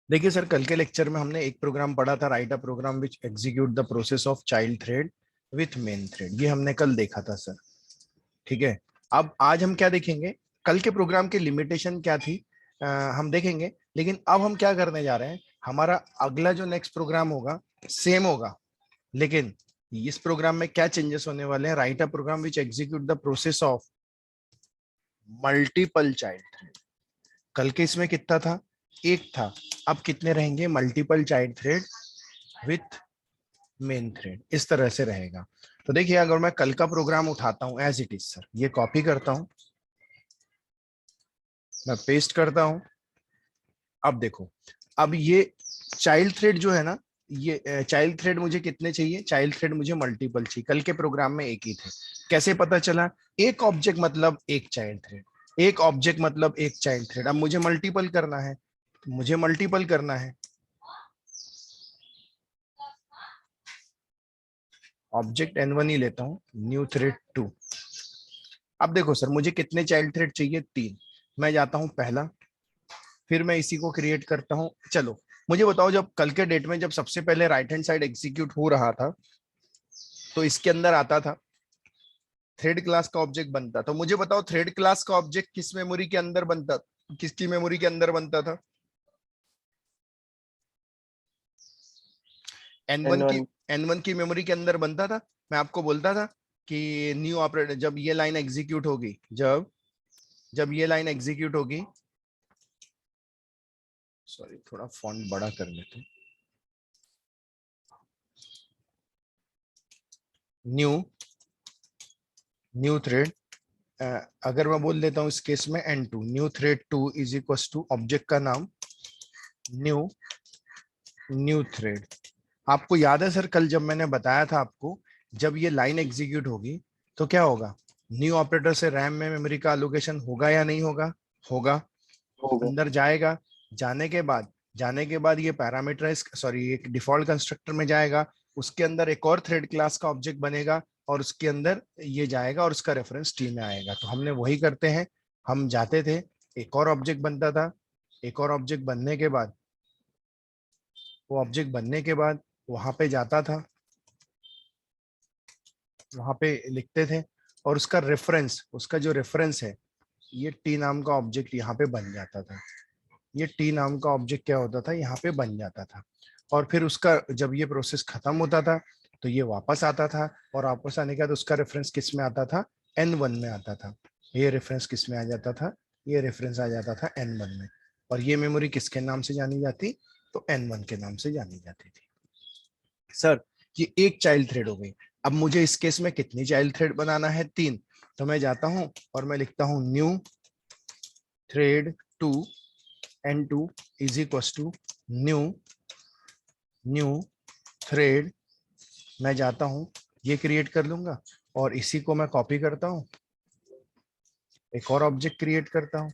देखिए सर, कल के लेक्चर में हमने एक प्रोग्राम पढ़ा था, write a program which execute the process of child thread with main thread. ये हमने कल देखा था सर। ठीक है। अब आज हम क्या देखेंगे, कल के प्रोग्राम की लिमिटेशन क्या थी हम देखेंगे। लेकिन अब हम क्या करने जा रहे हैं, हमारा अगला जो नेक्स्ट प्रोग्राम होगा सेम होगा, लेकिन इस प्रोग्राम में क्या चेंजेस होने वाले हैं। Write a program which execute the process of multiple child thread. कल के इसमें कितना था, एक था। अब कितने रहेंगे, multiple child thread with main thread, इस तरह से रहेगा। तो देखिए, अगर मैं कल का प्रोग्राम उठाता हूं एज इट इज सर, ये कॉपी करता हूं, मैं पेस्ट करता हूं। अब देखो, अब ये चाइल्ड थ्रेड जो है ना, ये चाइल्ड थ्रेड मुझे कितने चाहिए, चाइल्ड थ्रेड मुझे मल्टीपल चाहिए। कल के प्रोग्राम में एक ही थे। कैसे पता चला, एक ऑब्जेक्ट मतलब एक चाइल्ड थ्रेड, एक ऑब्जेक्ट मतलब एक चाइल्ड थ्रेड। अब मुझे मल्टीपल करना है, मुझे मल्टीपल करना है। ऑब्जेक्ट N1 ही लेता हूं, न्यू थ्रेड 2। अब देखो सर, मुझे कितने चाइल्ड थ्रेड चाहिए, 3। मैं जाता हूं पहला, फिर मैं इसी को क्रिएट करता हूं। चलो मुझे बताओ, जब कल के डेट में जब सबसे पहले राइट हैंड साइड एग्जीक्यूट हो रहा था, तो इसके अंदर आता था थ्रेड क्लास का ऑब्जेक्ट बनता। तो मुझे बताओ, थ्रेड क्लास का ऑब्जेक्ट किस मेमोरी के अंदर बनता, किसकी मेमोरी के अंदर बनता था। एन वन की, N1। N1 की मेमोरी के अंदर बनता था। मैं आपको बोलता था कि न्यू ऑपरेटर, जब ये लाइन एग्जीक्यूट होगी, जब जब ये लाइन एग्जीक्यूट होगी, सॉरी थोड़ा फॉन्ट बड़ा कर लेते हैं, न्यू न्यू थ्रेड, अगर मैं बोल देता हूं इस केस में N2, new thread 2 is equal to object का नाम न्यू न्यू थ्रेड। आपको याद है सर, कल जब मैंने बताया था आपको, जब ये लाइन एग्जीक्यूट होगी तो क्या होगा, न्यू ऑपरेटर से रैम में मेमोरी का एलोकेशन होगा या नहीं होगा, होगा। होगा। अंदर जाएगा, जाने के बाद ये पैरामीटराइज, सॉरी एक डिफॉल्ट कंस्ट्रक्टर में जाएगा, उसके अंदर एक और थ्रेड क्लास का ऑब्जेक्ट बनेगा, और उसके अंदर ये जाएगा और उसका रेफरेंस टी में आएगा। तो हमने वही करते हैं, हम जाते थे, एक और ऑब्जेक्ट बनता था, एक और ऑब्जेक्ट बनने के बाद, वो ऑब्जेक्ट बनने के बाद वहां पे जाता था, वहां पे लिखते थे, और उसका रेफरेंस, उसका जो रेफरेंस है, ये टी नाम का ऑब्जेक्ट यहाँ पे बन जाता था। ये टी नाम का ऑब्जेक्ट क्या होता था, यहाँ पे बन जाता था। और फिर उसका जब ये प्रोसेस खत्म होता था, तो ये वापस आता था, और वापस आने के बाद उसका रेफरेंस किस में आता था, N1 में आता था। ये रेफरेंस किस में आ जाता था, ये रेफरेंस आ जाता था N1 में। और ये मेमोरी किसके नाम से जानी जाती, तो N1 के नाम से जानी जाती थी सर। ये एक चाइल्ड थ्रेड हो गई। अब मुझे इस केस में कितनी चाइल्ड थ्रेड बनाना है, 3। तो मैं जाता हूं और मैं लिखता हूं new thread 2, N2 is equal to new new thread. मैं जाता हूं, ये क्रिएट कर लूंगा, और इसी को मैं कॉपी करता हूं, एक और ऑब्जेक्ट क्रिएट करता हूं।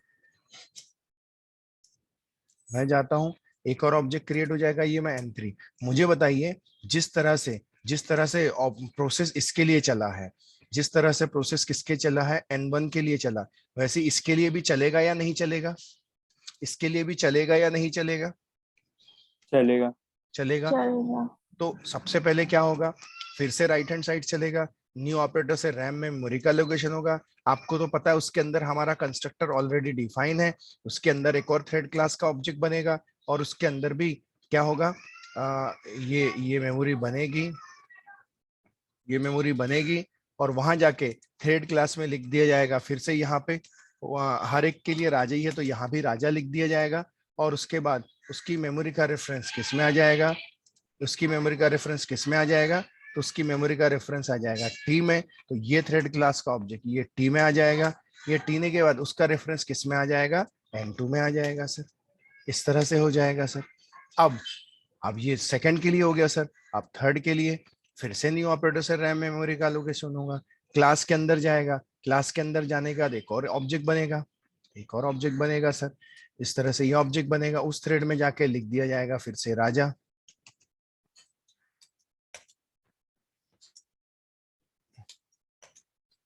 मैं जाता हूं, एक और ऑब्जेक्ट क्रिएट हो जाएगा, ये मैं N3। मुझे बताइए, जिस तरह से प्रोसेस इसके लिए चला है, जिस तरह से प्रोसेस किसके चला है, N1 के लिए चला, वैसे इसके लिए भी चलेगा या नहीं चलेगा, इसके लिए भी चलेगा या नहीं चलेगा, चलेगा। चलेगा। चलेगा। तो सबसे पहले क्या होगा, फिर से राइट हैंड साइड चलेगा, न्यू ऑपरेटर से रैम में मेमोरी का लोकेशन होगा। आपको तो पता है, उसके अंदर हमारा कंस्ट्रक्टर ऑलरेडी डिफाइन है, उसके अंदर एक और थ्रेड क्लास का ऑब्जेक्ट बनेगा, और उसके अंदर भी क्या होगा, ये मेमोरी बनेगी, ये मेमोरी बनेगी, और वहां जाके थ्रेड क्लास में लिख दिया जाएगा फिर से यहाँ पे, हर एक के लिए राजा ही है तो यहाँ भी राजा लिख दिया जाएगा। और उसके बाद उसकी मेमोरी का रेफरेंस किस में आ जाएगा, उसकी मेमोरी का रेफरेंस किस में आ जाएगा, तो उसकी मेमोरी का रेफरेंस आ जाएगा टी में। तो ये थ्रेड क्लास का ऑब्जेक्ट ये टी में आ जाएगा, ये टी ने के बाद उसका रेफरेंस किस में आ जाएगा, N2 में आ जाएगा सर। इस तरह से हो जाएगा सर। अब अब ये सेकंड के लिए हो गया सर। अब थर्ड के लिए फिर से न्यू ऑपरेटर से रैम मेमोरी का लोकेशन होगा, क्लास के अंदर जाएगा, क्लास के अंदर जाने के बाद एक और ऑब्जेक्ट बनेगा, एक और ऑब्जेक्ट बनेगा सर। इस तरह से ये ऑब्जेक्ट बनेगा, उस थ्रेड में जाके लिख दिया जाएगा फिर से राजा,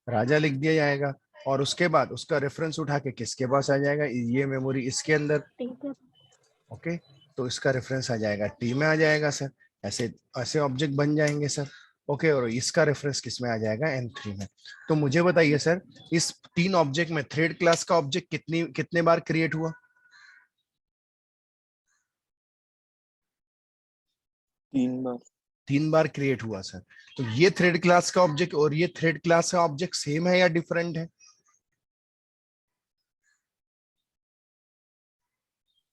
राजा लिख दिया जाएगा। और उसके बाद उसका रेफरेंस उठा के किसके पास आ जाएगा, ये मेमोरी इसके अंदर। ठीक है। ओके, तो इसका रेफरेंस आ जाएगा टी में आ जाएगा सर। ऐसे ऐसे ऑब्जेक्ट बन जाएंगे सर। ओके, और इसका रेफरेंस किस में आ जाएगा, N3 में। तो मुझे बताइए सर, इस 3 ऑब्जेक्ट में थ्रेड क्लास का ऑब्जेक्ट कितने बार क्रिएट हुआ? 3 बार। 3 बार क्रिएट हुआ सर। तो ये थ्रेड क्लास का ऑब्जेक्ट और ये थ्रेड क्लास का ऑब्जेक्ट सेम है या डिफरेंट है?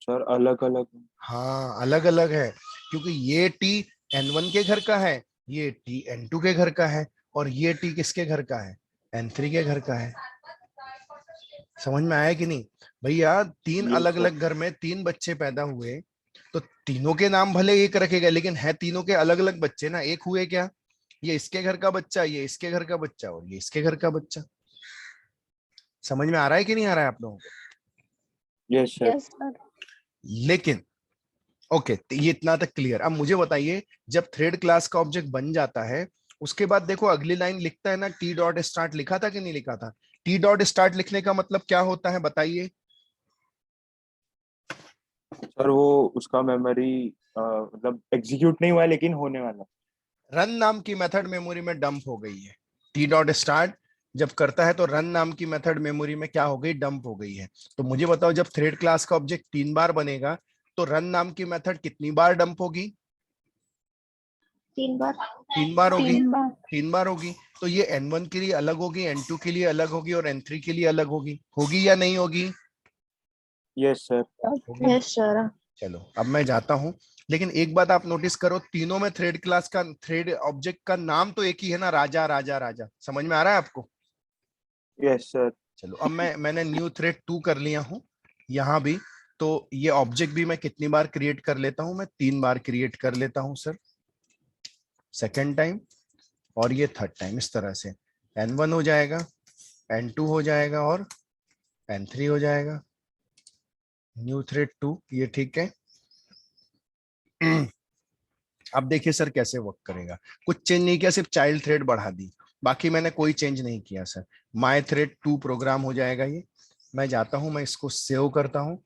सर अलग अलग। हाँ, अलग अलग है, क्योंकि ये टी N1 के घर का है, ये टी N2 के घर का है, और ये टी किसके घर का है, N3 के घर का है। समझ में आया कि नहीं भैया? 3 यस अलग सर। अलग घर में 3 बच्चे पैदा हुए, तो तीनों के नाम भले एक रखे गए, लेकिन है तीनों के अलग अलग बच्चे ना, एक हुए क्या? ये इसके घर का बच्चा, ये इसके घर का बच्चा, और ये इसके घर का बच्चा। समझ में आ रहा है कि नहीं आ रहा है आप लोगों को? Yes sir. Yes sir. लेकिन ओके, तो ये इतना तक क्लियर। अब मुझे बताइए, जब थ्रेड क्लास का ऑब्जेक्ट बन जाता है, उसके बाद देखो अगली लाइन लिखता है ना, टी डॉट स्टार्ट, लिखा था कि नहीं लिखा था? टी डॉट स्टार्ट लिखने का मतलब क्या होता है बताइए? सर वो उसका मेमोरी मतलब एग्जीक्यूट नहीं हुआ है, लेकिन होने वाला। रन नाम की मेथड मेमोरी में डंप हो गई है। टी डॉट स्टार्ट जब करता है तो रन नाम की मेथड मेमोरी में क्या हो गई, डंप हो गई है। तो मुझे बताओ, जब थ्रेड क्लास का ऑब्जेक्ट 3 बार बनेगा, तो रन नाम की मेथड कितनी बार डंप होगी? 3 बार। 3 बार होगी। 3 बार। 3 बार होगी। तो ये N1 के लिए अलग होगी, N2 के लिए अलग होगी, और N3 के लिए अलग होगी। होगी या नहीं होगी? Yes sir. होगी ना? Yes sir. चलो अब मैं जाता हूं, लेकिन एक बात आप नोटिस करो, तीनों में थ्रेड क्लास का थ्रेड ऑब्जेक्ट का नाम तो एक ही है ना, राजा राजा राजा। समझ में आ रहा है आपको? Yes sir. चलो अब मैंने न्यू थ्रेड 2 कर लिया हूं यहां भी। तो ये ऑब्जेक्ट भी मैं कितनी बार क्रिएट कर लेता हूं, मैं 3 बार क्रिएट कर लेता हूं सर, सेकेंड टाइम, और ये थर्ड टाइम। इस तरह से N1 हो जाएगा, N2 हो जाएगा, और N3 हो जाएगा। न्यू थ्रेड 2, ये ठीक है। अब देखिए सर कैसे वर्क करेगा। कुछ चेंज नहीं किया, सिर्फ चाइल्ड थ्रेड बढ़ा दी, बाकी मैंने कोई चेंज नहीं किया सर। माई थ्रेड 2 प्रोग्राम हो जाएगा ये। मैं जाता हूं, मैं इसको सेव करता हूं।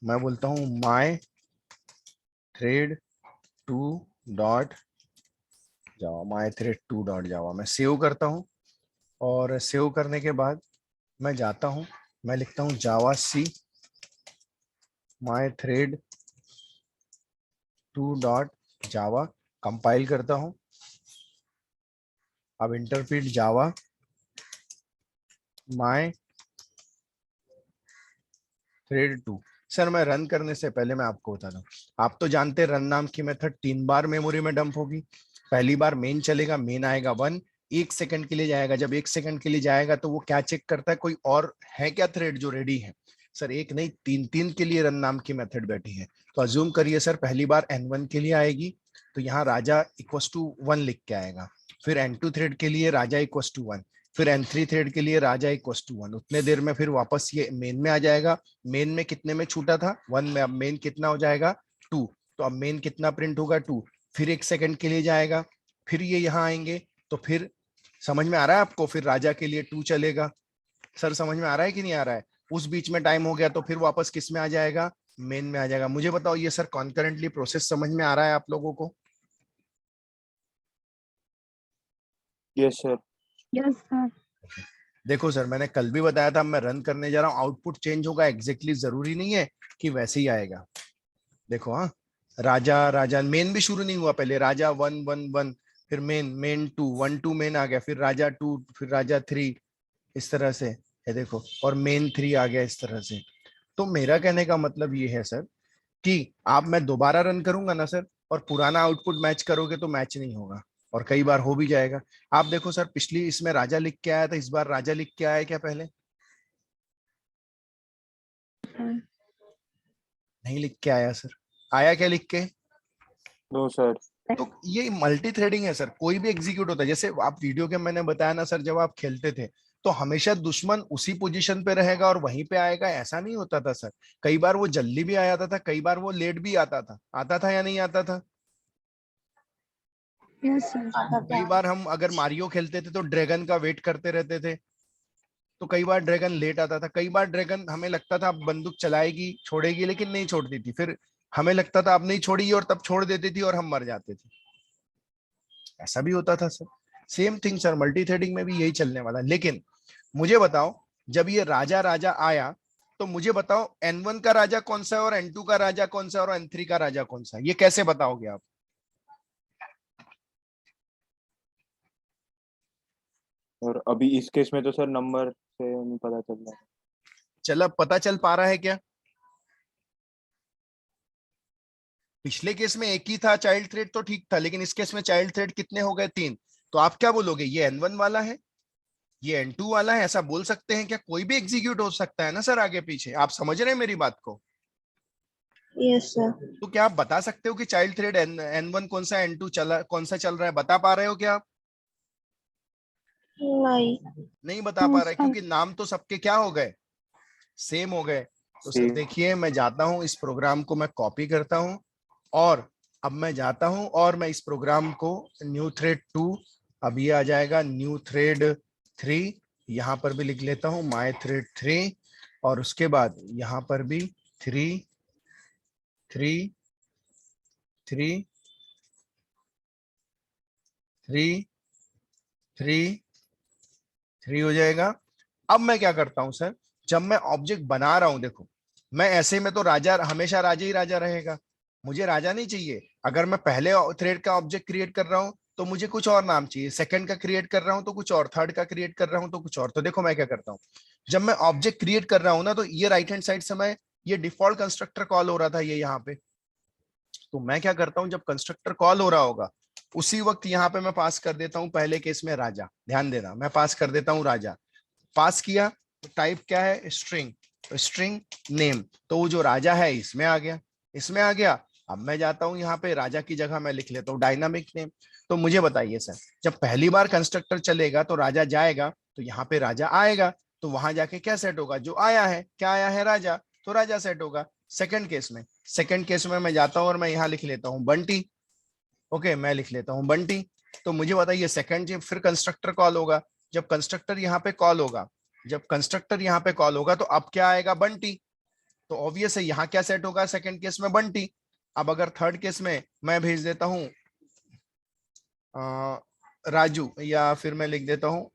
मैं बोलता हूं माई थ्रेड 2 डॉट जावा, माई थ्रेड 2 डॉट जावा। मैं सेव करता हूं, और सेव करने के बाद मैं जाता हूं, मैं लिखता हूं जावा सी माई थ्रेड 2 डॉट जावा, कंपाइल करता हूं। अब इंटरप्रीट जावा माई थ्रेड 2। सर मैं रन करने से पहले मैं आपको बता दूं, आप तो जानते हैं रन नाम की मेथड 3 बार मेमोरी में डंप होगी। पहली बार मेन चलेगा, मेन आएगा 1, 1 सेकंड के लिए जाएगा। जब 1 सेकंड के लिए जाएगा तो वो क्या चेक करता है, कोई और है क्या थ्रेड जो रेडी है? सर एक नहीं, 3 3 के लिए रन नाम की मेथड बैठी है। तो अज्यूम करिए सर, पहली बार N1 के लिए आएगी, तो यहाँ राजा इक्वस टू 1 लिख के आएगा। फिर N2 थ्रेड के लिए राजा इक्वस टू 1, फिर N3 थ्रेड के लिए राजा इक्वस टू 1। उतने देर में फिर वापस ये मेन में आ जाएगा। मेन में कितने में छूटा था, 1 में, अब मेन कितना हो जाएगा, 2। तो अब मेन कितना प्रिंट होगा, 2। फिर 1 सेकंड के लिए जाएगा, फिर ये यहाँ आएंगे, तो फिर समझ में आ रहा है आपको, फिर राजा के लिए 2 चलेगा। सर समझ में आ रहा है कि नहीं आ रहा है? उस बीच में टाइम हो गया तो फिर वापस किस में आ जाएगा, मेन में आ जाएगा। मुझे बताओ ये सर कॉन्करेंटली प्रोसेस समझ में आ रहा है आप लोगों को? Yes sir. Yes sir. देखो सर, मैंने कल भी बताया था, मैं रन करने जा रहा हूँ, आउटपुट चेंज होगा, एग्जैक्टली जरूरी नहीं है कि वैसे ही आएगा। देखो हाँ, राजा राजा, मेन भी शुरू नहीं हुआ, पहले राजा 1 1 1, फिर मेन मेन 2 1 2 मेन आ गया, फिर राजा 2, फिर राजा 3, इस तरह से है देखो, और मेन 3 आ गया इस तरह से। तो मेरा कहने का मतलब ये है सर, कि आप, मैं दोबारा रन करूंगा ना सर, और पुराना आउटपुट मैच करोगे तो मैच नहीं होगा, और कई बार हो भी जाएगा। आप देखो सर, पिछली इसमें राजा लिख के आया था, इस बार राजा लिख के आया क्या पहले? नहीं लिख के आया सर, आया क्या लिख के? No sir. तो ये मल्टी थ्रेडिंग है सर, कोई भी एग्जीक्यूट होता है। जैसे आप वीडियो गेम मैंने बताया ना सर, जब आप खेलते थे तो हमेशा दुश्मन उसी पोजीशन पे रहेगा और वहीं पे आएगा, ऐसा नहीं होता था सर। कई बार वो जल्दी भी आ जाता था, कई बार वो लेट भी आता था या नहीं आता था? Yes sir. कई बार हम अगर मारियो खेलते थे तो ड्रैगन का वेट करते रहते थे, तो कई बार ड्रैगन लेट आता था, कई बार ड्रैगन हमें लगता था अब बंदूक चलाएगी छोड़ेगी, लेकिन नहीं छोड़ती थी। फिर हमें लगता था अब नहीं छोड़ी और तब छोड़ देती थी और हम मर जाते थे। ऐसा भी होता था sir. Same thing sir, multi threading में भी यही चलने वाला है। लेकिन मुझे बताओ, जब ये राजा राजा आया तो मुझे बताओ N1 का राजा कौन सा है और N2 का राजा कौन सा है और N3 का राजा कौन सा है, ये कैसे बताओगे आप? और अभी इस केस में तो सर नंबर से नहीं पता चल रहा है। चल अब पता चल पा रहा है क्या? पिछले केस में एक ही था चाइल्ड थ्रेड तो ठीक था, लेकिन इस केस में चाइल्ड थ्रेड कितने हो गए? 3। तो आप क्या बोलोगे, ये N1 वाला है, ये N2 वाला है, ऐसा बोल सकते हैं क्या? कोई भी एग्जीक्यूट हो सकता है ना सर आगे पीछे। आप समझ रहे हैं मेरी बात को? Yes sir. तो क्या आप बता सकते हो कि चाइल्ड थ्रेड N1 कौन सा, N2 चला कौन सा चल रहा है? बता पा रहे हो क्या आप? नहीं। नहीं बता पा रहे, क्योंकि नाम तो सबके क्या हो गए, सेम हो गए। तो सर सेम। देखिए, मैं जाता हूं, इस प्रोग्राम को मैं कॉपी करता हूं, और अब मैं जाता हूं और मैं इस प्रोग्राम को न्यू थ्रेड 2, अब ये आ जाएगा न्यू थ्रेड 3, यहां पर भी लिख लेता हूं माय थ्रेड 3, और उसके बाद यहां पर भी 3 3 3 3 3 3 हो जाएगा। अब मैं क्या करता हूं सर, जब मैं ऑब्जेक्ट बना रहा हूं, देखो मैं ऐसे में तो राजा हमेशा राजा ही राजा रहेगा, मुझे राजा नहीं चाहिए। अगर मैं पहले थ्रेड का ऑब्जेक्ट क्रिएट कर रहा हूं तो मुझे कुछ और नाम चाहिए, सेकंड का क्रिएट कर रहा हूं तो कुछ और, थर्ड का क्रिएट कर रहा हूं तो कुछ और। तो देखो मैं क्या करता हूं, जब मैं ऑब्जेक्ट क्रिएट कर रहा हूं ना, तो ये राइट हैंड साइड से मैं, ये डिफॉल्ट कंस्ट्रक्टर कॉल हो रहा था ये यहाँ पे, तो मैं क्या करता हूं, जब कंस्ट्रक्टर कॉल हो रहा होगा उसी वक्त यहाँ पे मैं पास कर देता हूं, पहले केस में राजा, ध्यान देना, मैं पास कर देता हूं राजा। पास किया तो टाइप क्या है, स्ट्रिंग, तो स्ट्रिंग नेम, तो वो जो राजा है इसमें आ गया, इसमें आ गया। अब मैं जाता हूं यहाँ पे, राजा की जगह मैं लिख लेता हूँ डायनामिक नेम। तो मुझे बताइए सर, जब पहली बार कंस्ट्रक्टर चलेगा तो राजा जाएगा, तो यहाँ पे राजा आएगा, तो वहां जाके क्या सेट होगा, जो आया है, क्या आया है, राजा, तो राजा सेट होगा। सेकंड केस में मैं जाता हूं और मैं यहाँ लिख लेता हूँ बंटी। ओके, मैं लिख लेता हूँ बंटी। तो मुझे बताइए सेकंड जब फिर कंस्ट्रक्टर कॉल होगा, जब कंस्ट्रक्टर यहाँ पे कॉल होगा, जब कंस्ट्रक्टर यहाँ पे कॉल होगा तो अब क्या आएगा, बंटी। तो ऑब्वियस है यहाँ क्या सेट होगा, सेकंड केस में बंटी। अब अगर थर्ड केस में मैं भेज देता हूँ राजू, या फिर मैं लिख देता हूँ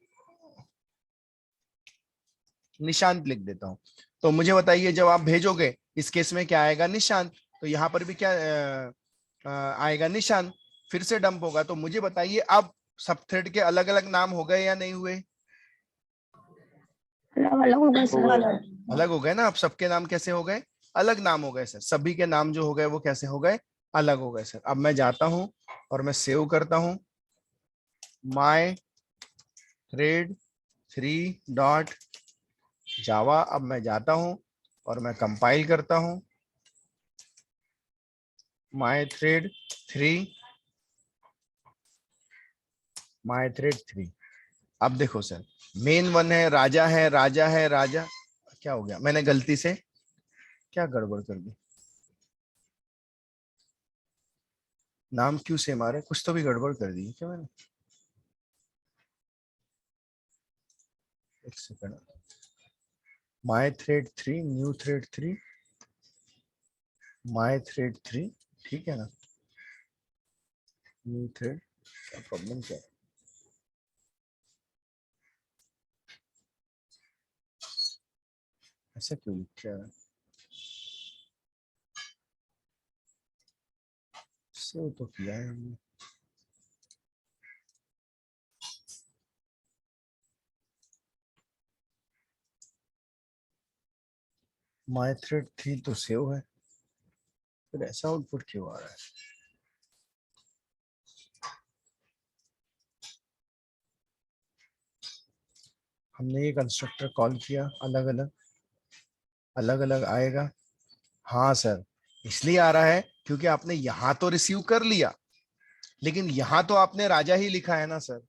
निशांत, लिख देता हूँ। तो मुझे बताइए जब आप भेजोगे इस केस में क्या आएगा, निशांत। तो यहाँ पर भी क्या आएगा, निशांत। फिर से डंप होगा। तो मुझे बताइए अब सब थ्रेड के अलग अलग नाम हो गए या नहीं हुए? अलग अलग हो गए सर। अलग हो गए ना। अब सबके नाम कैसे हो गए, अलग नाम हो गए सर। सभी के नाम जो हो गए वो कैसे हो गए, अलग हो गए सर। अब मैं जाता हूं और मैं सेव करता हूं माय थ्रेड 3 डॉट जावा। अब मैं जाता हूं और मैं कंपाइल करता हूं माय थ्रेड 3 माय थ्रेड 3। अब देखो सर, मेन वन है, राजा है, राजा है, राजा। क्या हो गया, मैंने गलती से क्या गड़बड़ कर दी, नाम क्यों सेम आ रहे, कुछ तो भी गड़बड़ कर दी क्या मैंने? एक second, my thread 3 new thread 3 my thread 3, ठीक है ना? न्यू थ्रेड, क्या प्रॉब्लम क्या है? ऐसा क्यों लिखा है? सेव तो किया है हमने। माय थ्रेड 3 तो सेव है, फिर ऐसा आउटपुट क्यों आ रहा है? हमने ये कंस्ट्रक्टर कॉल किया, अलग अलग अलग अलग आएगा। हाँ सर, इसलिए आ रहा है क्योंकि आपने यहां तो रिसीव कर लिया, लेकिन यहां तो आपने राजा ही लिखा है ना सर।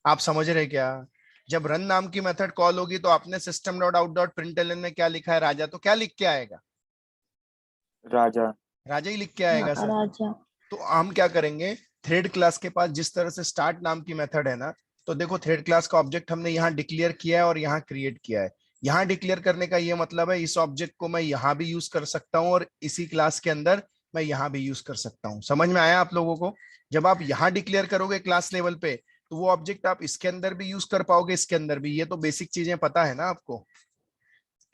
आप समझ रहे क्या? जब रन नाम की मेथड कॉल होगी तो आपने system dot out dot println में क्या लिखा है, राजा, तो क्या लिख के आएगा, राजा। राजा ही लिख के आएगा सर। राजा। तो हम क्या करेंगे, थ्रेड क्लास के पास जिस तरह से स्टार्ट नाम की मेथड है ना, तो देखो थ्रेड क्लास का ऑब्जेक्ट हमने यहाँ डिक्लेयर किया है और यहाँ क्रिएट किया है। यहाँ डिक्लेयर करने का ये मतलब है इस ऑब्जेक्ट को मैं यहाँ भी यूज कर सकता हूँ और इसी क्लास के अंदर मैं यहाँ भी यूज कर सकता हूँ। समझ में आया आप लोगों को? जब आप यहाँ डिक्लेयर करोगे क्लास लेवल पे तो वो ऑब्जेक्ट आप इसके अंदर भी यूज कर पाओगे, इसके अंदर भी। ये तो बेसिक चीजें पता है ना आपको?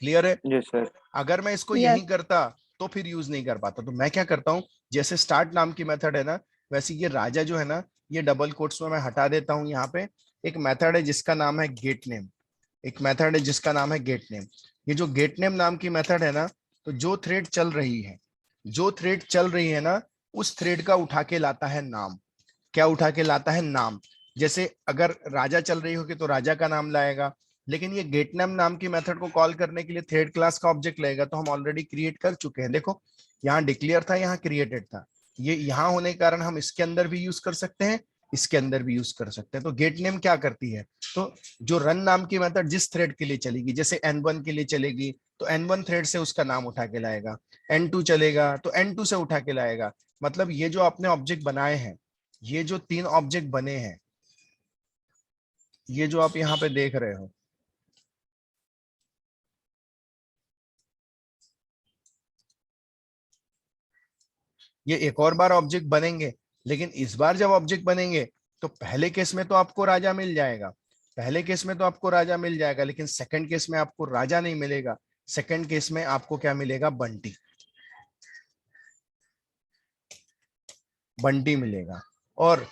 क्लियर है? Yes sir. अगर मैं इसको Yes. यही करता तो फिर यूज नहीं कर पाता। तो मैं क्या करता हूँ, जैसे स्टार्ट नाम की मेथड है ना, वैसे ये राजा जो है ना, ये डबल कोट्स में मैं हटा देता हूँ। यहाँ पे एक मेथड है जिसका नाम है गेट नेम, एक मेथड है जिसका नाम है गेट नेम। ये जो गेट नेम नाम की मेथड है ना, तो जो थ्रेड चल रही है, जो थ्रेड चल रही है ना, उस थ्रेड का उठा के लाता है नाम। क्या उठा के लाता है? नाम। जैसे अगर राजा चल रही होगी तो राजा का नाम लाएगा, लेकिन ये गेट नेम नाम की मेथड को कॉल करने के लिए थ्रेड क्लास का ऑब्जेक्ट लगेगा, तो हम ऑलरेडी क्रिएट कर चुके हैं। देखो यहाँ डिक्लेयर था, यहाँ क्रिएटेड था। ये यहाँ होने के कारण हम इसके अंदर भी यूज कर सकते हैं, इसके अंदर भी यूज कर सकते हैं। तो गेट नेम क्या करती है, तो जो रन नाम की मेथड जिस थ्रेड के लिए चलेगी, जैसे N1 के लिए चलेगी तो N1 थ्रेड से उसका नाम उठा के लाएगा, N2 चलेगा तो N2 से उठा के लाएगा। मतलब ये जो आपने ऑब्जेक्ट बनाए हैं, ये जो 3 ऑब्जेक्ट बने हैं, ये जो आप यहाँ पे देख रहे हो, ये एक और बार ऑब्जेक्ट बनेंगे। लेकिन इस बार जब ऑब्जेक्ट बनेंगे तो पहले केस में तो आपको राजा मिल जाएगा, पहले केस में तो आपको राजा मिल जाएगा, लेकिन सेकंड केस में आपको राजा नहीं मिलेगा। सेकंड केस में आपको क्या मिलेगा? बंटी, बंटी मिलेगा। और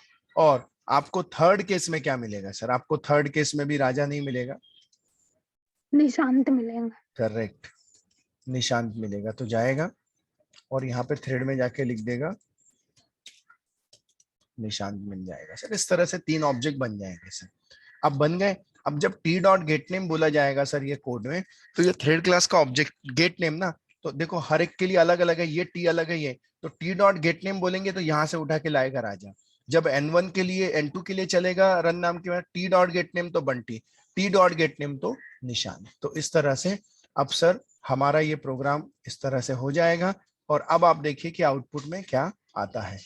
आपको थर्ड केस में क्या मिलेगा सर? आपको थर्ड केस में भी राजा नहीं मिलेगा, निशांत मिलेगा। करेक्ट, निशांत मिलेगा। तो जाएगा और यहाँ पे थ्रेड में जाके लिख देगा निशांत, मिल जाएगा सर। इस तरह से 3 ऑब्जेक्ट बन जाएंगे सर। अब बन गए। अब जब टी डॉट गेट नेम बोला जाएगा सर ये कोड में, तो ये थ्रेड क्लास का ऑब्जेक्ट गेट नेम ना, तो देखो हर एक के लिए अलग अलग है, ये टी अलग है ये, तो टी डॉट गेट नेम बोलेंगे तो यहाँ से उठा के लाएगा राजा। जब N1 के लिए N2 के लिए चलेगा रन नाम के बाद टी डॉट गेट नेम तो Bunty, T dot gate name तो निशान। तो इस तरह से अब सर हमारा ये प्रोग्राम इस तरह से हो जाएगा। और अब आप देखिए कि आउटपुट में क्या आता है।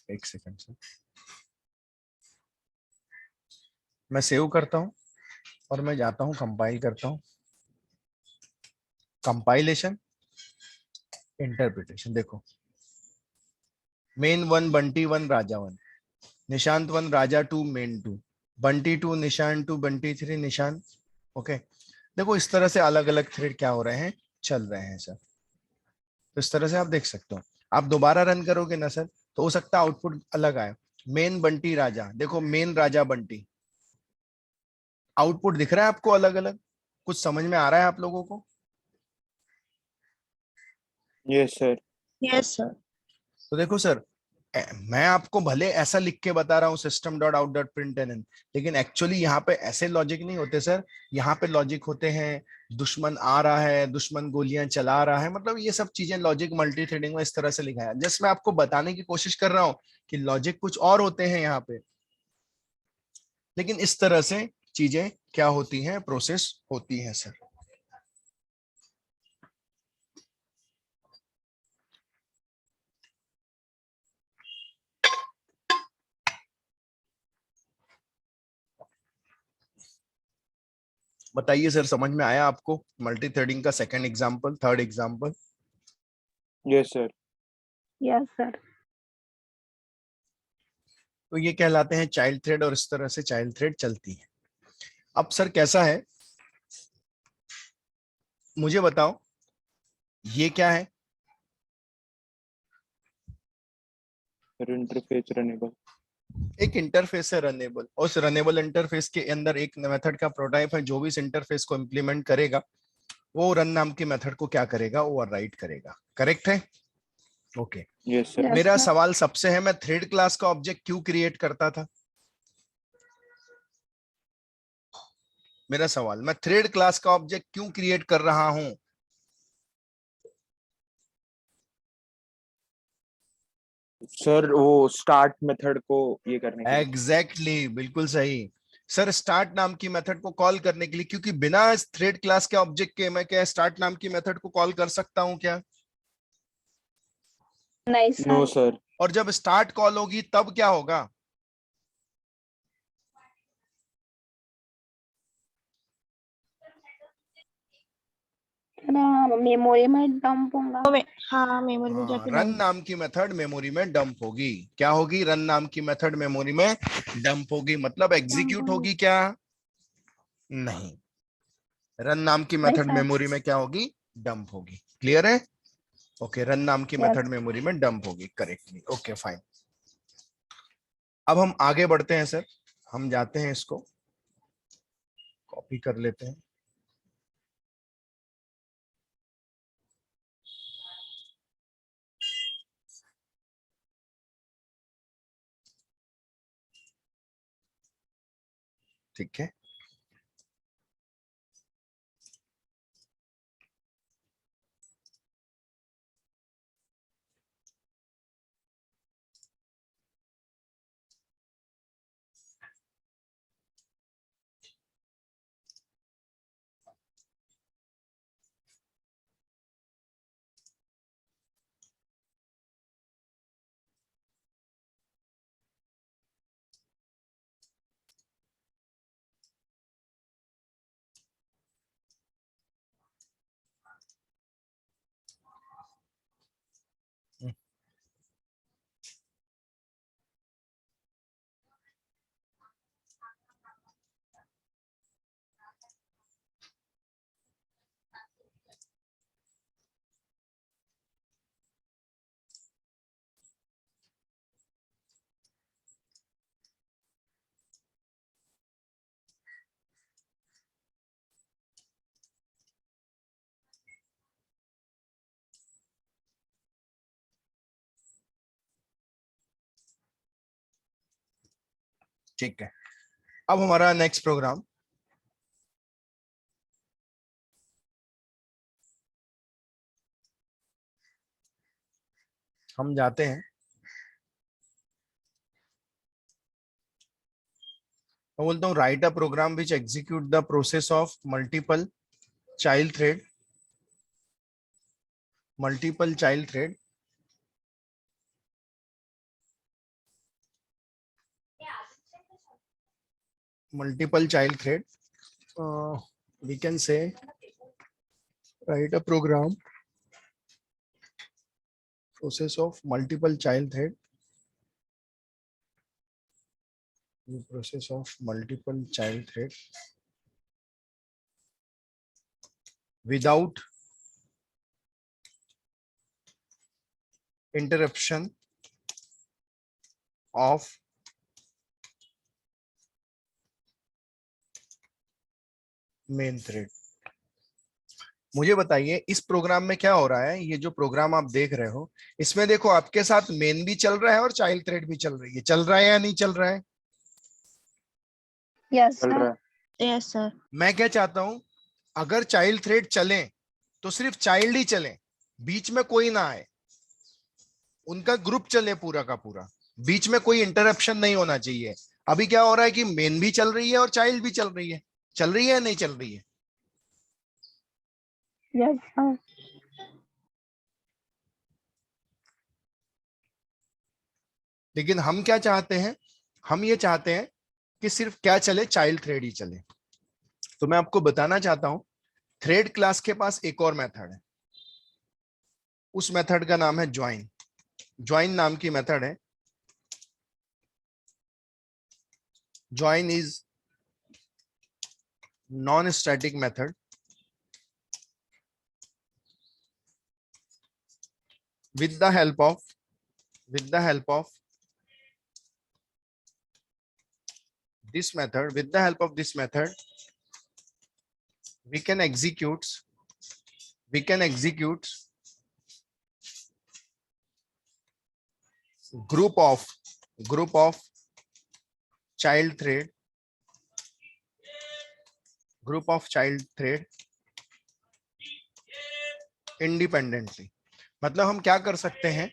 एक सेकंड सर, मैं सेव करता हूं और मैं जाता हूं कंपाइल करता हूं। कंपाइलेशन, इंटरप्रिटेशन, देखो मेन 1 बंटी 1 राजा 1, निशांत 1 राजा 2 मेन 2, बंटी 2 निशान 2 बंटी 3 निशान। ओके, देखो इस तरह से अलग अलग थ्रेड क्या हो रहे हैं, चल रहे हैं सर। तो इस तरह से आप देख सकते हो। आप दोबारा रन करोगे ना सर, तो हो सकता है आउटपुट अलग आए। मेन बंटी राजा, देखो मेन राजा बंटी, आउटपुट दिख रहा है आपको अलग अलग? कुछ समझ में आ रहा है आप लोगों को? Yes sir. Yes, sir. तो देखो सर, मैं आपको भले ऐसा लिख के बता रहा हूँ system dot out dot println, लेकिन एक्चुअली यहाँ पे ऐसे लॉजिक नहीं होते सर। यहाँ पे लॉजिक होते हैं दुश्मन आ रहा है, दुश्मन गोलियां चला रहा है, मतलब ये सब चीजें लॉजिक मल्टी थ्रेडिंग में इस तरह से लिखा है। जस्ट मैं आपको बताने की कोशिश कर रहा हूँ कि लॉजिक कुछ और होते हैं यहाँ पे, लेकिन इस तरह से चीजें क्या होती हैं, प्रोसेस होती हैं सर। बताइए सर, समझ में आया आपको मल्टी थ्रेडिंग का second example, third example? Yes sir. Yes, sir. तो ये कहलाते हैं चाइल्ड थ्रेड, और इस तरह से चाइल्ड थ्रेड चलती है। अब सर कैसा है मुझे बताओ, ये क्या है? इंटरफेस रनेबल, एक इंटरफेस है रनेबल, और उस रनेबल इंटरफेस के अंदर एक मेथड का प्रोटाइप है। जो भी इस इंटरफेस को इंप्लीमेंट करेगा वो रन नाम की मेथड को क्या करेगा, ओवरराइट करेगा। करेक्ट है? ओके। Yes sir. Yes, मेरा sir. सवाल सबसे है, मैं थ्रेड क्लास का ऑब्जेक्ट क्यों क्रिएट करता था? मेरा सवाल, मैं थ्रेड क्लास का ऑब्जेक्ट क्यों क्रिएट कर रहा हूं? सर वो स्टार्ट मेथड को ये करने के लिए। एग्जैक्टली, बिल्कुल सही सर। स्टार्ट नाम की मेथड को कॉल करने के लिए, क्योंकि बिना थ्रेड क्लास के ऑब्जेक्ट के मैं क्या स्टार्ट नाम की मेथड को कॉल कर सकता हूं क्या? नहीं नो सर। सर। और जब स्टार्ट कॉल होगी तब क्या होगा? मेमोरी में डंप होगा। हाँ मेमोरी में हाँ, जाके रन डाउन। नाम की मेथड मेमोरी में डंप होगी। क्या होगी? रन नाम की मेथड मेमोरी में डंप होगी, मतलब एग्जीक्यूट होगी क्या? नहीं, रन नाम की मेथड सर। मेमोरी में क्या होगी? डंप होगी। क्लियर है? ओके, रन नाम की Yes. मेथड मेमोरी में डंप होगी, करेक्टली। Okay fine. अब हम आगे बढ़ते हैं सर, हम जाते हैं, इसको कॉपी कर लेते हैं। ठीक है, ठीक है। अब हमारा नेक्स्ट प्रोग्राम, हम जाते हैं, मैं बोलता हूँ write a program which execute the process of multiple child thread, multiple child thread multiple child thread. We can say write a program process of multiple child thread, the process of multiple child thread without interruption of main thread. मुझे बताइए इस programme में क्या हो रहा है? ये जो प्रोग्राम आप देख रहे हो, इसमें देखो आपके साथ मेन भी चल रहा है और चाइल्ड थ्रेड भी चल रही है। चल रहा है या नहीं चल रहा है? Yes, चल sir. रहा है। Yes sir. मैं क्या चाहता हूं, अगर चाइल्ड थ्रेड चले तो सिर्फ चाइल्ड ही चले, बीच में कोई ना आए, उनका ग्रुप चले पूरा का पूरा, बीच में कोई इंटरप्शन नहीं होना चाहिए। अभी क्या हो रहा है कि मेन भी चल रही है और चाइल्ड भी चल रही है। चल रही है या नहीं चल रही है? Yes, sir. लेकिन हम क्या चाहते हैं? हम ये चाहते हैं कि सिर्फ क्या चले? चाइल्ड थ्रेड ही चले। तो मैं आपको बताना चाहता हूं, थ्रेड क्लास के पास एक और मेथड है, उस मेथड का नाम है ज्वाइन। ज्वाइन नाम की मेथड है। Join is non static method with the help of this method, we can execute group of child thread independently। मतलब हम क्या कर सकते हैं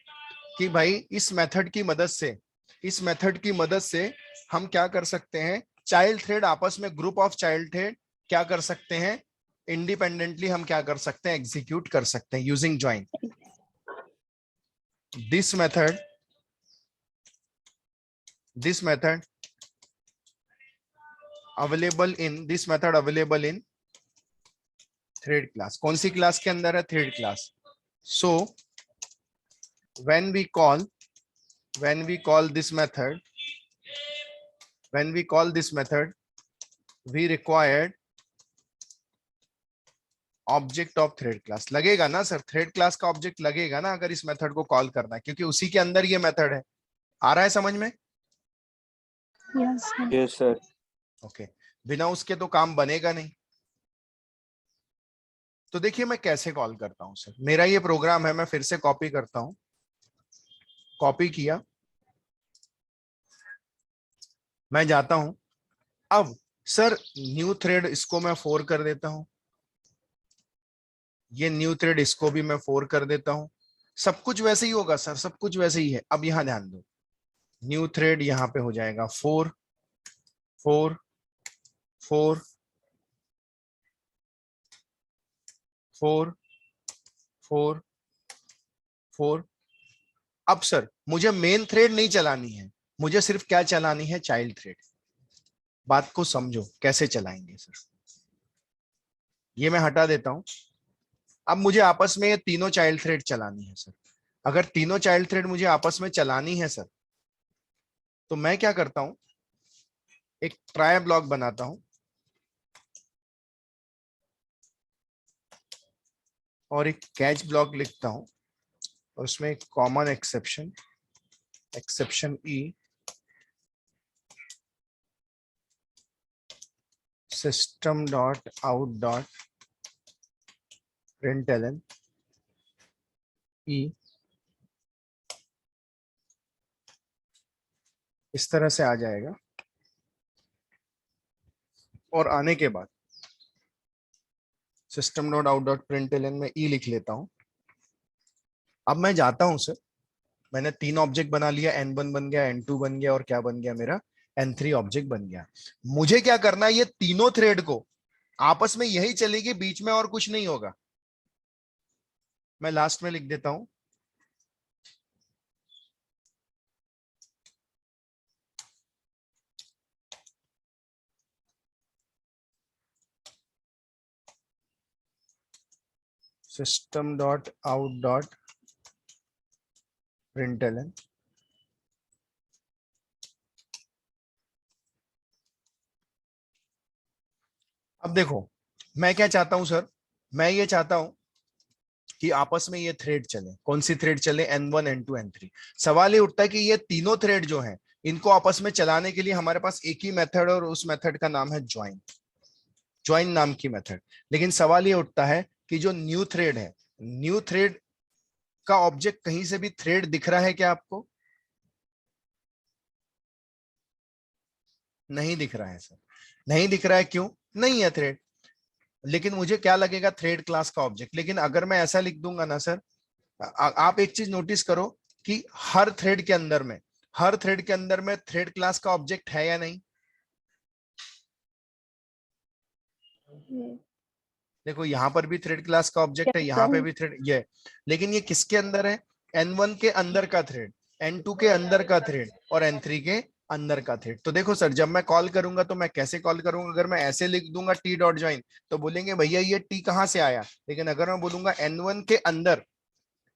कि भाई इस मेथड की मदद से हम क्या कर सकते हैं, चाइल्ड थ्रेड आपस में, ग्रुप ऑफ चाइल्ड थ्रेड क्या कर सकते हैं, इंडिपेंडेंटली हम क्या कर सकते हैं, एग्जीक्यूट कर सकते हैं using join. this method available in thread class. कौन सी क्लास के अंदर है? Thread class. So when we call this method, we required object of thread class. लगेगा ना सर? थ्रेड क्लास का ऑब्जेक्ट लगेगा ना अगर इस मेथड को कॉल करना है, क्योंकि उसी के अंदर ये मेथड है. आ रहा है समझ में? Yes, sir. Yes sir. Okay. बिना उसके तो काम बनेगा नहीं. तो देखिए मैं कैसे कॉल करता हूं सर. मेरा ये प्रोग्राम है, मैं फिर से कॉपी करता हूं. कॉपी किया, मैं जाता हूं. अब सर न्यू थ्रेड, इसको मैं 4 कर देता हूं. ये न्यू थ्रेड, इसको भी मैं 4 कर देता हूं. सब कुछ वैसे ही होगा सर, सब कुछ वैसे ही है. अब यहां ध्यान दो, न्यू थ्रेड यहां पे हो जाएगा 4 4 4 4 4 4. अब सर मुझे मेन थ्रेड नहीं चलानी है, मुझे सिर्फ क्या चलानी है? Child thread. बात को समझो कैसे चलाएंगे सर. ये मैं हटा देता हूं. अब मुझे आपस में ये तीनों चाइल्ड थ्रेड चलानी है सर. अगर तीनों चाइल्ड थ्रेड मुझे आपस में चलानी है सर, तो मैं क्या करता हूं? एक ट्राई ब्लॉक बनाता हूं और एक कैच ब्लॉक लिखता हूं, और उसमें एक common exception e system dot out dot println e. इस तरह से आ जाएगा. और आने के बाद system dot out dot println में ई लिख लेता हूं. अब मैं जाता हूं सर, मैंने 3 ऑब्जेक्ट बना लिया. n1 बन गया, n2 बन गया, और क्या बन गया मेरा? n3 ऑब्जेक्ट बन गया. मुझे क्या करना है? ये तीनों थ्रेड को आपस में यही चलेगी, बीच में और कुछ नहीं होगा. मैं लास्ट में लिख देता हूं system dot out dot println. अब देखो मैं क्या चाहता हूं सर, मैं ये चाहता हूं कि आपस में ये थ्रेड चले. कौन सी थ्रेड चले? n1 n2 n3. सवाल ये उठता है कि ये तीनों थ्रेड जो हैं, इनको आपस में चलाने के लिए हमारे पास एक ही मेथड, और उस मेथड का नाम है ज्वाइन नाम की मेथड. लेकिन सवाल ये उठता है कि जो न्यू थ्रेड है, न्यू थ्रेड का ऑब्जेक्ट कहीं से भी थ्रेड दिख रहा है क्या आपको? नहीं दिख रहा है सर. नहीं दिख रहा है, क्यों? नहीं है थ्रेड. लेकिन मुझे क्या लगेगा? थ्रेड क्लास का ऑब्जेक्ट. लेकिन अगर मैं ऐसा लिख दूंगा ना सर, आप एक चीज नोटिस करो कि हर थ्रेड के अंदर में थ्रेड क्लास का ऑब्जेक्ट है या नहीं? Yes. देखो यहाँ पर भी थ्रेड क्लास का ऑब्जेक्ट है, Yes, यहाँ पे sir. भी थ्रेड ये. लेकिन ये किसके अंदर है? n1 के अंदर का थ्रेड, n2 के अंदर का थ्रेड, और n3 के अंदर का थ्रेड. तो देखो सर, जब मैं कॉल करूंगा तो मैं कैसे कॉल करूंगा? अगर मैं ऐसे लिख दूंगा t डॉट ज्वाइन, तो बोलेंगे भैया ये t कहाँ से आया? लेकिन अगर मैं बोलूंगा n1 के अंदर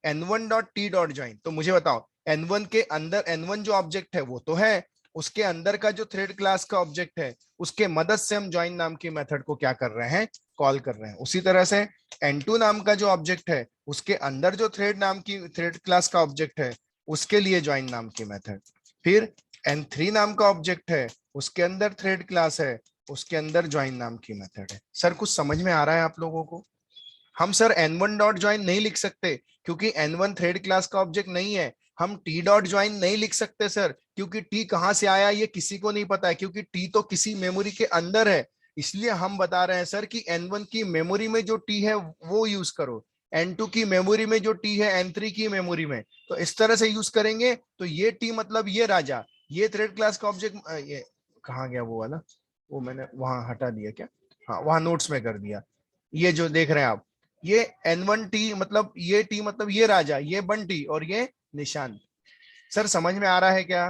n1 dot t dot join, तो मुझे बताओ n1 के अंदर n1 जो ऑब्जेक्ट है वो तो है, उसके अंदर का जो थ्रेड क्लास का ऑब्जेक्ट है, उसके मदद से हम ज्वाइन नाम की मेथड को क्या कर रहे हैं? कॉल कर रहे हैं. उसी तरह से n2 नाम का जो ऑब्जेक्ट है, उसके अंदर जो थ्रेड क्लास का ऑब्जेक्ट है, उसके लिए ज्वाइन नाम की मेथड. फिर n3 नाम का ऑब्जेक्ट है, उसके अंदर थ्रेड क्लास है, उसके अंदर ज्वाइन नाम की मेथड है. सर कुछ समझ में आ रहा है आप लोगों को? हम सर n1 डॉट ज्वाइन नहीं लिख सकते क्योंकि n1 थ्रेड क्लास का ऑब्जेक्ट नहीं है. हम t डॉट ज्वाइन नहीं लिख सकते सर, क्योंकि t कहां से आया ये किसी को नहीं पता है, क्योंकि t तो किसी मेमोरी के अंदर है. इसलिए हम बता रहे हैं सर कि n1 की मेमोरी में जो t है वो यूज करो, n2 की मेमोरी में जो t है n3 की मेमोरी में, तो इस तरह से यूज करेंगे. तो ये t मतलब ये राजा, ये थ्रेड क्लास का ऑब्जेक्ट. ये कहाँ गया वो वाला? वो मैंने वहां हटा दिया क्या? हाँ, वहां नोट्स में कर दिया. ये जो देख रहे हैं आप, ये N1T मतलब ये T मतलब ये राजा, ये बंटी और ये निशांत। सर समझ में आ रहा है क्या?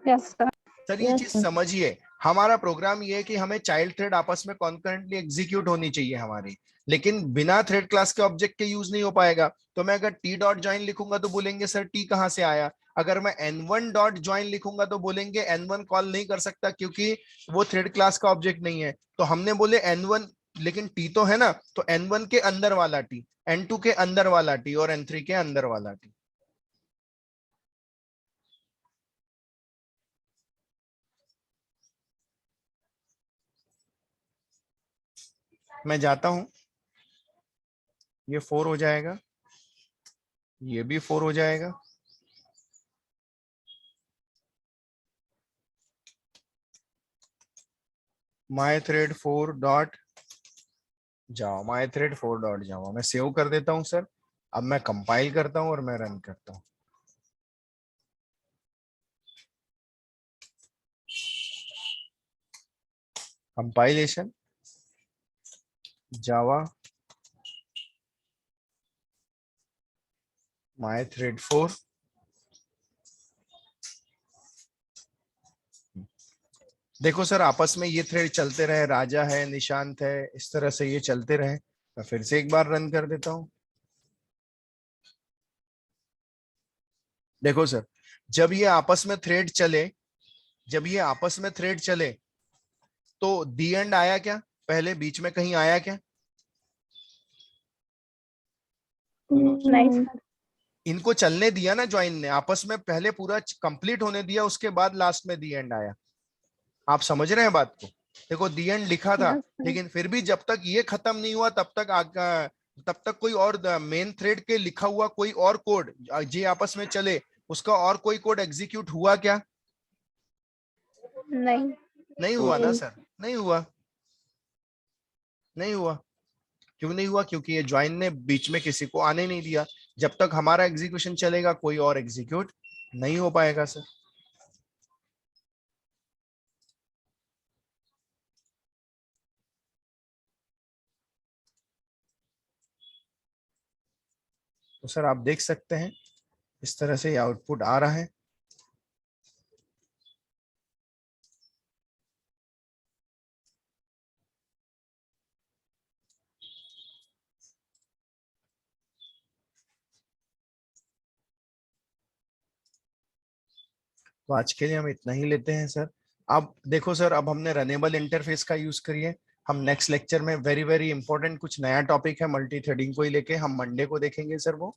Yes, sir. सर ये चीज समझिए, हमारा प्रोग्राम ये है कि हमें चाइल्ड थ्रेड आपस में कॉन्करेंटली एग्जीक्यूट होनी चाहिए हमारी, लेकिन बिना थ्रेड क्लास के ऑब्जेक्ट के यूज नहीं हो पाएगा। तो मैं अगर टी डॉट ज्वाइन लिखूंगा तो बोलेंगे सर टी कहाँ से आया। अगर मैं N1 डॉट ज्वाइन लिखूंगा तो बोलेंगे N1 कॉल नहीं कर सकता क्योंकि वो थ्रेड क्लास का ऑब्जेक्ट नहीं है। तो हमने बोले N1, लेकिन टी तो है ना, तो N1 के अंदर वाला टी, N2 के अंदर वाला टी और N3 के अंदर वाला टी। मैं जाता हूं, ये 4 हो जाएगा, ये भी 4 हो जाएगा। माई थ्रेड 4 डॉट जावा, माई थ्रेड 4 डॉट जावा। मैं सेव कर देता हूं सर। अब मैं कंपाइल करता हूं और मैं रन करता हूं। कंपाइलेशन जावा माई थ्रेड 4। देखो सर आपस में ये थ्रेड चलते रहे, राजा है, निशांत है, इस तरह से ये चलते रहे। मैं फिर से एक बार रन कर देता हूं। देखो सर, जब ये आपस में थ्रेड चले, जब ये आपस में थ्रेड चले तो दी एंड आया क्या? पहले बीच में कहीं आया क्या? Nice, sir. इनको चलने दिया ना ज्वाइन ने, आपस में पहले पूरा कंप्लीट होने दिया, उसके बाद लास्ट में दी एंड आया। आप समझ रहे हैं बात को? देखो दी एंड लिखा था, Yes, sir. लेकिन फिर भी जब तक ये खत्म नहीं हुआ तब तक कोई और मेन थ्रेड के लिखा हुआ कोई और कोड जे आपस में चले, उसका और कोई कोड एग्जीक्यूट हुआ क्या? नहीं. नहीं हुआ ना सर, नहीं हुआ, नहीं हुआ। क्यों नहीं हुआ? क्योंकि ये ज्वाइन ने बीच में किसी को आने नहीं दिया। जब तक हमारा एग्जीक्यूशन चलेगा कोई और एग्जीक्यूट नहीं हो पाएगा सर। तो सर आप देख सकते हैं इस तरह से आउटपुट आ रहा है। तो आज के लिए हम इतना ही लेते हैं सर। अब देखो सर, अब हमने रनेबल इंटरफेस का यूज करिए। हम नेक्स्ट लेक्चर में वेरी वेरी इंपॉर्टेंट कुछ नया टॉपिक है मल्टी थ्रेडिंग को ही लेके, हम मंडे को देखेंगे सर वो।